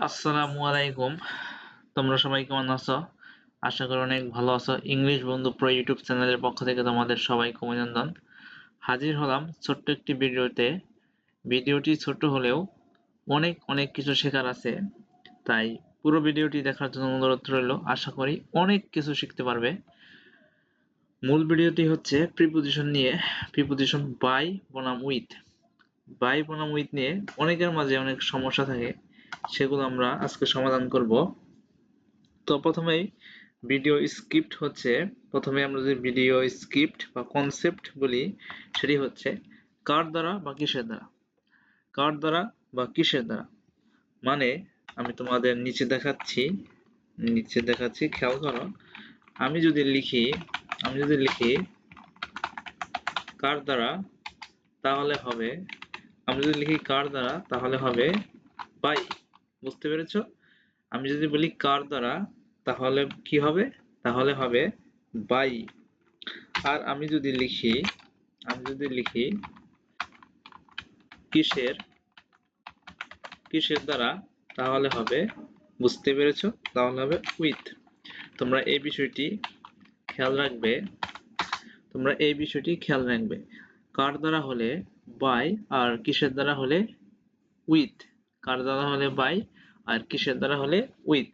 আসসালামু আলাইকুম। তোমরা সবাই কেমন আছো? আশা করি অনেক ভালো আছো। ইংলিশ বন্ধু প্রো ইউটিউব চ্যানেলের পক্ষ থেকে তোমাদের সবাইকে অভিনন্দন। হাজির হলাম ছোট্ট একটি ভিডিওতে। ভিডিওটি ছোট্ট হলেও অনেক অনেক কিছু শেখার আছে। তাই পুরো ভিডিওটি দেখার জন্য অনুরোধ রইল। আশা করি অনেক কিছু শিখতে পারবে। মূল ভিডিওটি হচ্ছে প্রিপোজিশন নিয়ে। প্রিপোজিশন বাই বনাম উইথ। বাই বনাম উইথ নিয়ে অনেকের মাঝে অনেক সমস্যা থাকে, সেগুলো আমরা আজকে সমাধান করব। তো প্রথমেই ভিডিও স্ক্রিপ্ট হচ্ছে, প্রথমে আমরা যদি ভিডিও স্ক্রিপ্ট বা কনসেপ্ট বলি, সেটি হচ্ছে কার দ্বারা বা কিসের দ্বারা। কার দ্বারা বা কিসের দ্বারা মানে আমি তোমাদের নিচে দেখাচ্ছি, খেয়াল করো। আমি যদি লিখি কার দ্বারা, তাহলে হবে, আমি যদি লিখি কার দ্বারা তাহলে হবে বাই। বুঝতে পেরেছো? আমি যদি বলি কার দ্বারা তাহলে কি হবে? তাহলে হবে বাই। আর আমি যদি লিখি কিসের দ্বারা, তাহলে হবে, বুঝতে পেরেছো, তাহলে হবে উইথ। তোমরা এই বিষয়টি খেয়াল রাখবে। কার দ্বারা হলে বাই, আর কিসের দ্বারা হলে উইথ। কার দ্বারা হলে বাই আর কিসের দ্বারা হলে উইথ।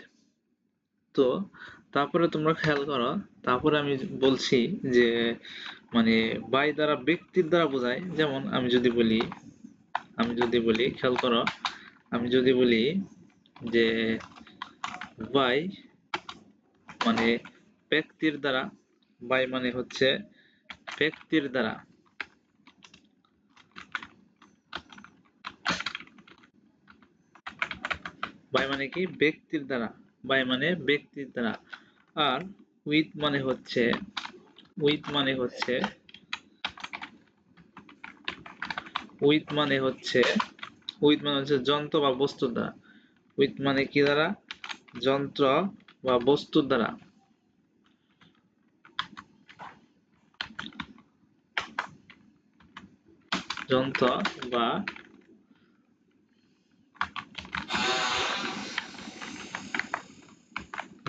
তো তারপরে তোমরা খেয়াল করো, তারপরে আমি বলছি যে মানে বাই দ্বারা ব্যক্তির দ্বারা বোঝায়। যেমন আমি যদি বলি খেয়াল করো, আমি যদি বলি যে বাই মানে ব্যক্তির দ্বারা, বাই মানে হচ্ছে ব্যক্তির দ্বারা। বাই মানে কি? ব্যক্তির দ্বারা। বাই মানে ব্যক্তির দ্বারা। আর উইথ মানে হচ্ছে উইথ মানে হচ্ছে যন্ত্র বা বস্তুর দ্বারা। উইথ মানে কি দ্বারা? যন্ত্র বা বস্তুর দ্বারা। যন্ত্র বা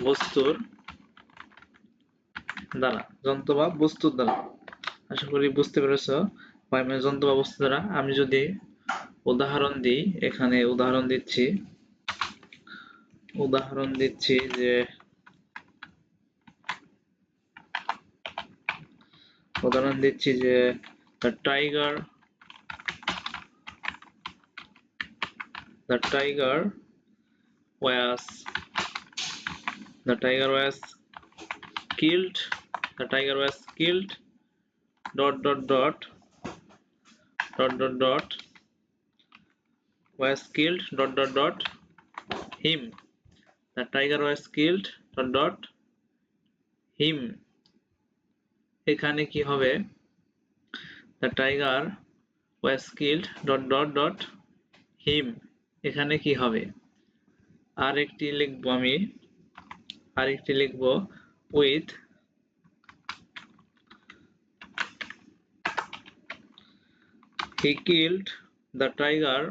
বস্তুর দ্বারা। যন্ত্র বা বস্তুর দ্বারা। আশা করি বুঝতে পেরেছো। বাই মানে যন্ত্র বা বস্তুর দ্বারা। আমি যদি উদাহরণ দিই, এখানে উদাহরণ দিচ্ছি যে the tiger was killed dot dot dot was killed dot dot dot him. The tiger was killed dot dot him. এখানে কি হবে? The tiger was killed dot dot dot him. এখানে কি হবে? আরেকটি লিখবো with he killed the tiger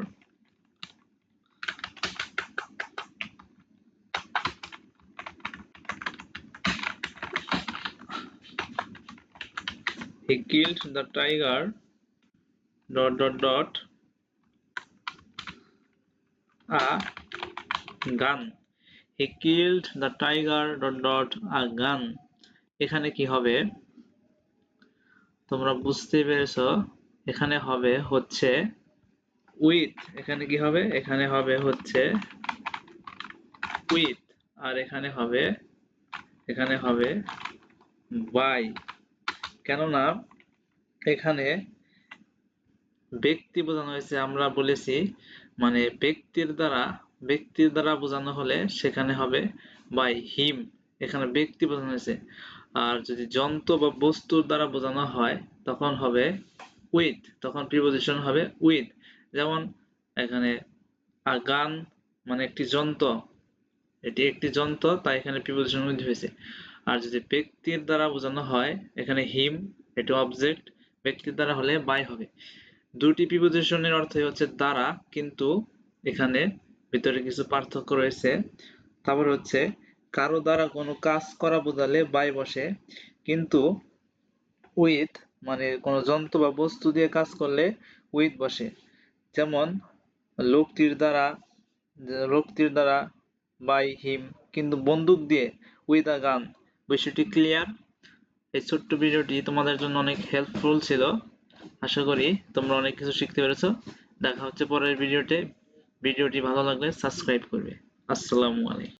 dot dot dot a gun. He killed the tiger dot dot a gun. এখানে কি হবে? তোমরা বুঝতে পেরেছো। এখানে হবে হচ্ছে with। এখানে কি হবে? এখানে হবে হচ্ছে with। আর এখানে হবে by। কেননা এখানে ব্যক্তি বোঝানো হয়েছে। আমরা বলেছি মানে ব্যক্তির দ্বারা বোঝানো হলে সেখানে হবে by him। এখানে ব্যক্তি বোঝানো হয়েছে। আর যদি যন্ত্র বা বস্তুর দ্বারা বোঝানো হয় তখন হবে with, তখন প্রিপোজিশন হবে with। যেমন এখানে a gun মানে একটি যন্ত্র, এটি একটি যন্ত্র, তাই এখানে প্রিপোজিশন with হয়েছে। আর যদি ব্যক্তির দ্বারা বোঝানো হয়, এখানে him এটি অবজেক্ট, ব্যক্তির দ্বারা হলে by হবে। দুটি প্রিপোজিশনের অর্থই হচ্ছে দ্বারা, কিন্তু এখানে ভিতরে কিছু পার্থক্য রয়েছে। তারপর হচ্ছে কারো দ্বারা কোনো কাজ করা বোঝালে বাই বসে, কিন্তু উইথ মানে কোনো যন্ত্র বা বস্তু দিয়ে কাজ করলে উইথ বসে। যেমন লোকটির দ্বারা বাই হিম, কিন্তু বন্দুক দিয়ে উইথ আ গান। বিষয়টি ক্লিয়ার? এই ছোট্ট ভিডিওটি তোমাদের জন্য অনেক হেল্পফুল ছিল। আশা করি তোমরা অনেক কিছু শিখতে পেরেছো। দেখা হচ্ছে পরের ভিডিওতে। ভিডিওটি ভালো লাগলে সাবস্ক্রাইব করবে। আসসালামু আলাইকুম।